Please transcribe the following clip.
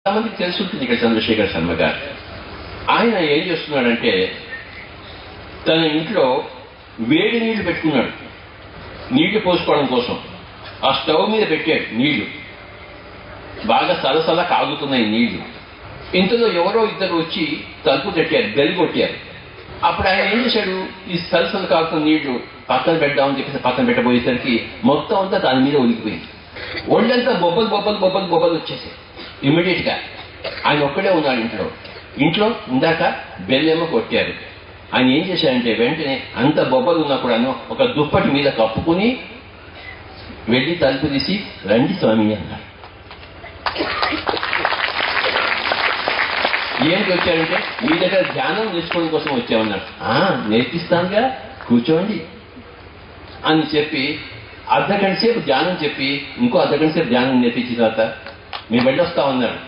చాలామందికి తెలుసుంటుంది ఇక్కడ చంద్రశేఖర్ శర్మ గారు. ఆయన ఏం చేస్తున్నాడంటే తన ఇంట్లో వేడి నీళ్లు పెట్టుకున్నాడు నీళ్లు పోసుకోవడం కోసం. ఆ స్టవ్ మీద పెట్టాడు నీళ్లు, బాగా సలసల కాగుతున్నాయి నీళ్లు. ఇంతలో ఎవరో ఇద్దరు వచ్చి తలుపు తట్టారు, బెల్ కొట్టారు. అప్పుడు ఆయన ఏం చేశాడు, ఈ సలసల కాగుతున్న నీళ్లు పక్కన పెడదామని చెప్పేసి పక్కన పెట్టబోయేసరికి మొత్తం అంతా దాని మీద ఒలిగిపోయింది. ఒళ్ళంతా బొబ్బలు బొబ్బలు బొబ్బలు బొబ్బలు వచ్చేసాయి. ఇమ్మీడియట్ గా ఆయన ఒక్కడే ఉన్నాడు ఇంట్లో. ఇందాక బెల్లేమో కొట్టారు. ఆయన ఏం చేశారంటే వెంటనే అంత బొబ్బలు ఉన్నా కూడాను ఒక దుప్పటి మీద కప్పుకుని వెళ్ళి తలుపు తీసి రండి స్వామి అన్నారు. ఏంటి వచ్చారంటే మీ దగ్గర ధ్యానం నేర్చుకోవడం కోసం వచ్చామన్నారు. నేర్పిస్తానుగా కూర్చోండి అని చెప్పి అర్ధగంట సేపు ధ్యానం చెప్పి ఇంకో అర్ధగంట సేపు ధ్యానం నేర్పించిన తర్వాత మేము వెళ్ళొస్తా ఉన్నారు.